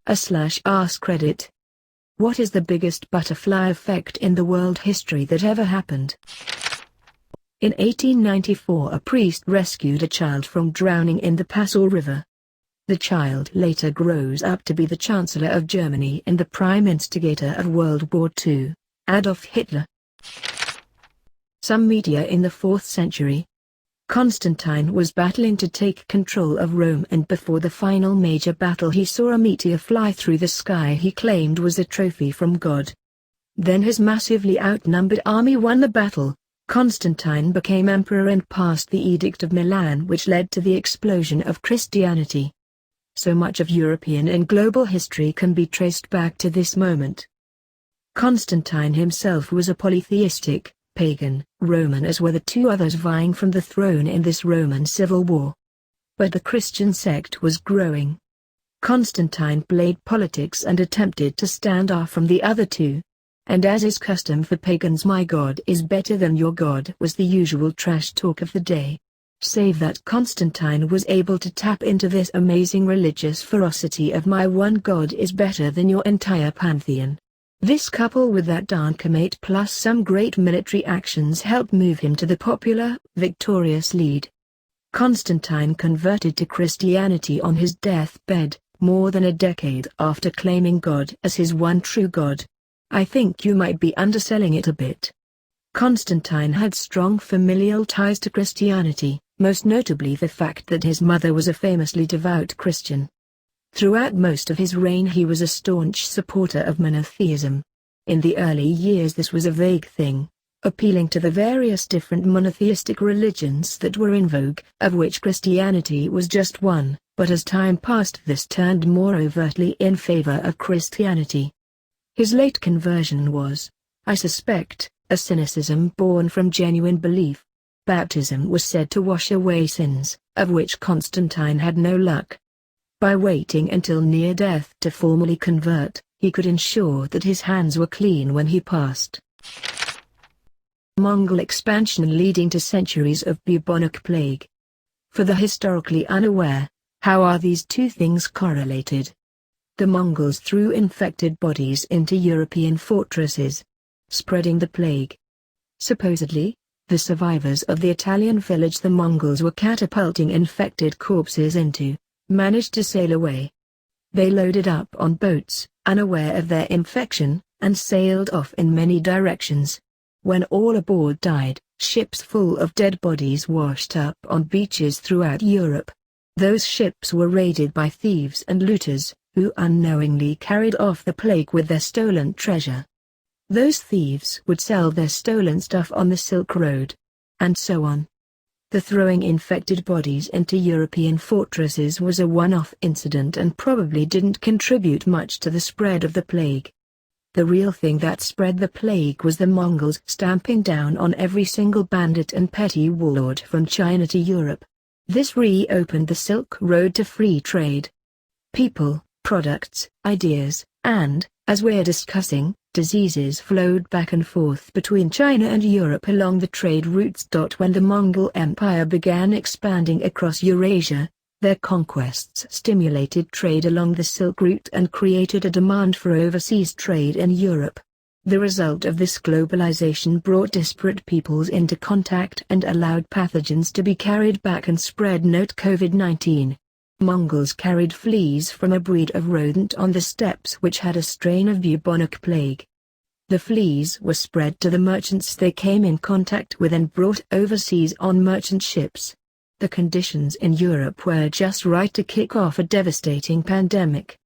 /askreddit. What is the biggest butterfly effect in the world history that ever happened? In 1894, a priest rescued a child from drowning in the Passau River. The child later grows up to be the Chancellor of Germany and the prime instigator of World War II, Adolf Hitler. Some media in the 4th century. Constantine was battling to take control of Rome, and before the final major battle he saw a meteor fly through the sky he claimed was a trophy from God. Then his massively outnumbered army won the battle. Constantine became emperor and passed the Edict of Milan, which led to the explosion of Christianity. So much of European and global history can be traced back to this moment. Constantine himself was a polytheistic, pagan Roman, as were the two others vying for the throne in this Roman civil war. But the Christian sect was growing. Constantine played politics and attempted to stand off from the other two. And as is custom for pagans, "My God is better than your God" was the usual trash talk of the day. Save that Constantine was able to tap into this amazing religious ferocity of "My one God is better than your entire pantheon." This, coupled with that Dankamate plus some great military actions, helped move him to the popular, victorious lead. Constantine converted to Christianity on his deathbed, more than a decade after claiming God as his one true God. I think you might be underselling it a bit. Constantine had strong familial ties to Christianity, most notably the fact that his mother was a famously devout Christian. Throughout most of his reign he was a staunch supporter of monotheism. In the early years this was a vague thing, appealing to the various different monotheistic religions that were in vogue, of which Christianity was just one, but as time passed this turned more overtly in favor of Christianity. His late conversion was, I suspect, a cynicism born from genuine belief. Baptism was said to wash away sins, of which Constantine had no luck. By waiting until near death to formally convert, he could ensure that his hands were clean when he passed. Mongol expansion leading to centuries of bubonic plague. For the historically unaware, how are these two things correlated? The Mongols threw infected bodies into European fortresses, spreading the plague. Supposedly, the survivors of the Italian village the Mongols were catapulting infected corpses into, managed to sail away. They loaded up on boats, unaware of their infection, and sailed off in many directions. When all aboard died, ships full of dead bodies washed up on beaches throughout Europe. Those ships were raided by thieves and looters, who unknowingly carried off the plague with their stolen treasure. Those thieves would sell their stolen stuff on the Silk Road. And so on. The throwing infected bodies into European fortresses was a one-off incident and probably didn't contribute much to the spread of the plague. The real thing that spread the plague was the Mongols stamping down on every single bandit and petty warlord from China to Europe. This reopened the Silk Road to free trade. People, products, ideas, and, as we're discussing, diseases flowed back and forth between China and Europe along the trade routes. When the Mongol Empire began expanding across Eurasia, their conquests stimulated trade along the Silk Route and created a demand for overseas trade in Europe. The result of this globalization brought disparate peoples into contact and allowed pathogens to be carried back and spread. Note COVID-19. Mongols carried fleas from a breed of rodent on the steppes which had a strain of bubonic plague. The fleas were spread to the merchants they came in contact with and brought overseas on merchant ships. The conditions in Europe were just right to kick off a devastating pandemic.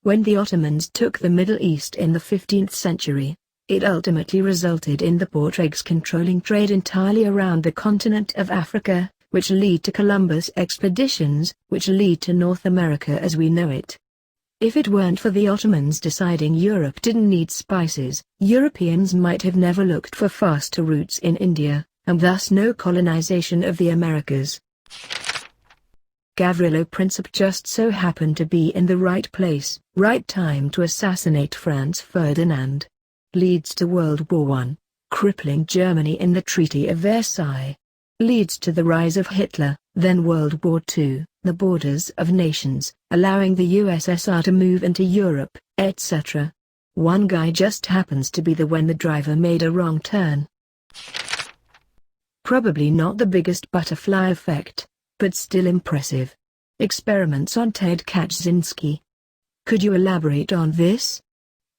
When the Ottomans took the Middle East in the 15th century, it ultimately resulted in the Portuguese controlling trade entirely around the continent of Africa, which lead to Columbus expeditions, which lead to North America as we know it. If it weren't for the Ottomans deciding Europe didn't need spices, Europeans might have never looked for faster routes in India, and thus no colonization of the Americas. Gavrilo Princip just so happened to be in the right place, right time to assassinate Franz Ferdinand. Leads to World War I, crippling Germany in the Treaty of Versailles. Leads to the rise of Hitler, Then World War II, the borders of nations, allowing the USSR to move into Europe, etc. One guy just happens to be the when the driver made a wrong turn. Probably not the biggest butterfly effect, but still impressive. Experiments on Ted Kaczynski. Could you elaborate on this?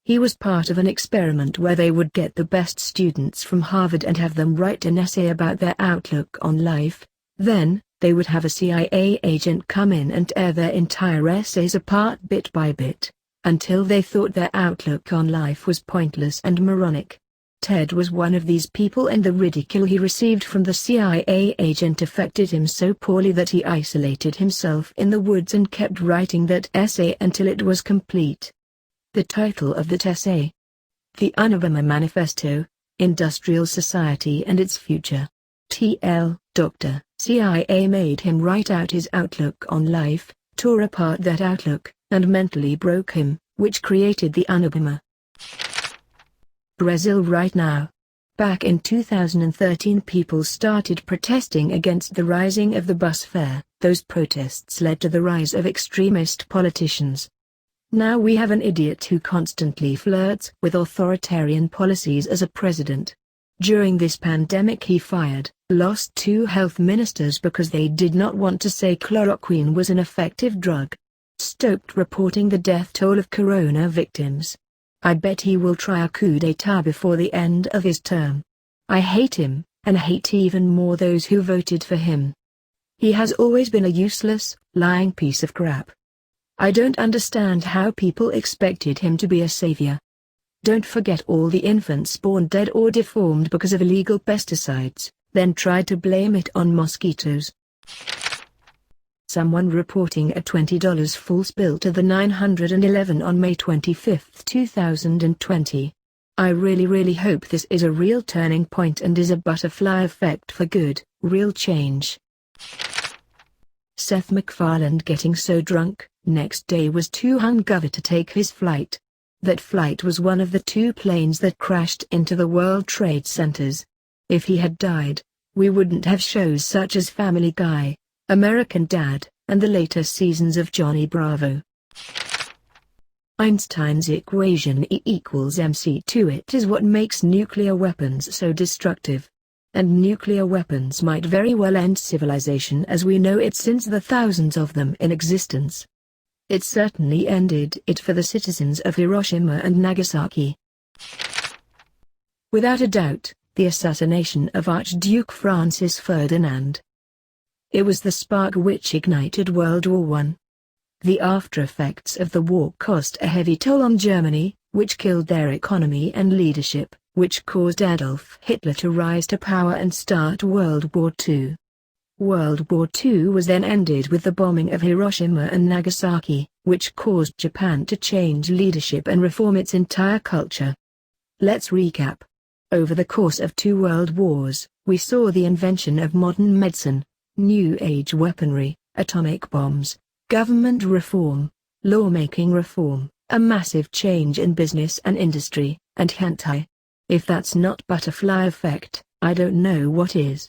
He was part of an experiment where they would get the best students from Harvard and have them write an essay about their outlook on life. Then, they would have a CIA agent come in and tear their entire essays apart bit by bit, until they thought their outlook on life was pointless and moronic. Ted was one of these people, and the ridicule he received from the CIA agent affected him so poorly that he isolated himself in the woods and kept writing that essay until it was complete. The title of that essay: The Unabomber Manifesto, Industrial Society and Its Future. TL, Dr. CIA made him write out his outlook on life, tore apart that outlook, and mentally broke him, which created the Unabomber. Brazil right now. Back in 2013 people started protesting against the rising of the bus fare. Those protests led to the rise of extremist politicians. Now we have an idiot who constantly flirts with authoritarian policies as a president. During this pandemic he lost 2 health ministers because they did not want to say chloroquine was an effective drug. Stopped reporting the death toll of corona victims. I bet he will try a coup d'état before the end of his term. I hate him, and hate even more those who voted for him. He has always been a useless, lying piece of crap. I don't understand how people expected him to be a savior. Don't forget all the infants born dead or deformed because of illegal pesticides, then tried to blame it on mosquitoes. Someone reporting a $20 full spill to the 911 on May 25, 2020. I really hope this is a real turning point and is a butterfly effect for good, real change. Seth MacFarlane getting so drunk, next day was too hungover to take his flight. That flight was one of the 2 planes that crashed into the World Trade Centers. If he had died, we wouldn't have shows such as Family Guy, American Dad, and the later seasons of Johnny Bravo. Einstein's equation E equals mc2. It is what makes nuclear weapons so destructive. And nuclear weapons might very well end civilization as we know it since the thousands of them in existence. It certainly ended it for the citizens of Hiroshima and Nagasaki. Without a doubt, the assassination of Archduke Francis Ferdinand. It was the spark which ignited World War I. The after-effects of the war cost a heavy toll on Germany, which killed their economy and leadership, which caused Adolf Hitler to rise to power and start World War II. World War II was then ended with the bombing of Hiroshima and Nagasaki, which caused Japan to change leadership and reform its entire culture. Let's recap. Over the course of 2 world wars, we saw the invention of modern medicine, New Age weaponry, atomic bombs, government reform, lawmaking reform, a massive change in business and industry, and hentai. If that's not butterfly effect, I don't know what is.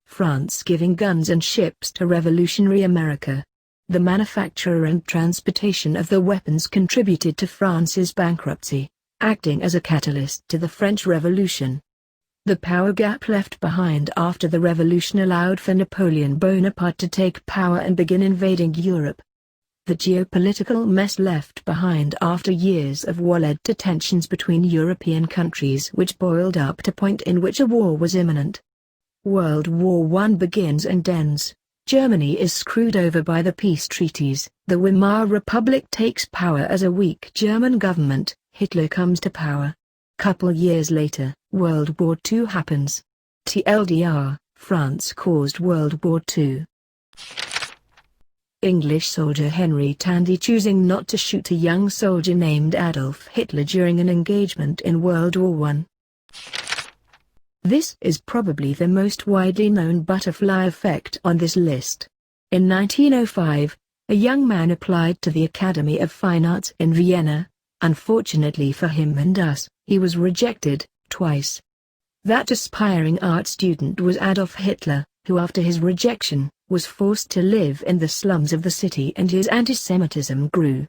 France giving guns and ships to revolutionary America. The manufacture and transportation of the weapons contributed to France's bankruptcy, acting as a catalyst to the French Revolution. The power gap left behind after the revolution allowed for Napoleon Bonaparte to take power and begin invading Europe. The geopolitical mess left behind after years of war led to tensions between European countries which boiled up to point in which a war was imminent. World War I begins and ends. Germany is screwed over by the peace treaties. The Weimar Republic takes power as a weak German government. Hitler comes to power. Couple years later, World War II happens. TLDR, France caused World War II. English soldier Henry Tandy choosing not to shoot a young soldier named Adolf Hitler during an engagement in World War I. This is probably the most widely known butterfly effect on this list. In 1905, a young man applied to the Academy of Fine Arts in Vienna. Unfortunately for him and us, he was rejected, twice. That aspiring art student was Adolf Hitler, who after his rejection, was forced to live in the slums of the city, and his anti-Semitism grew.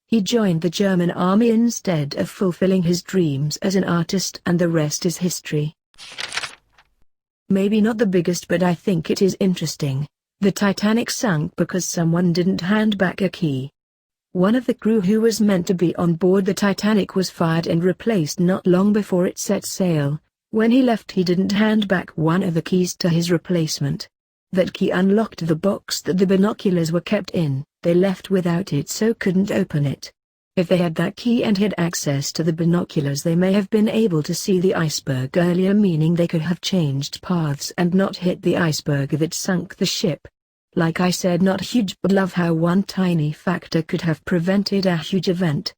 He joined the German army instead of fulfilling his dreams as an artist, and the rest is history. Maybe not the biggest, but I think it is interesting. The Titanic sank because someone didn't hand back a key. One of the crew who was meant to be on board the Titanic was fired and replaced not long before it set sail. When he left, he didn't hand back one of the keys to his replacement. That key unlocked the box that the binoculars were kept in. They left without it, so couldn't open it. If they had that key and had access to the binoculars, they may have been able to see the iceberg earlier, meaning they could have changed paths and not hit the iceberg that sunk the ship. Like I said, not huge, but love how one tiny factor could have prevented a huge event.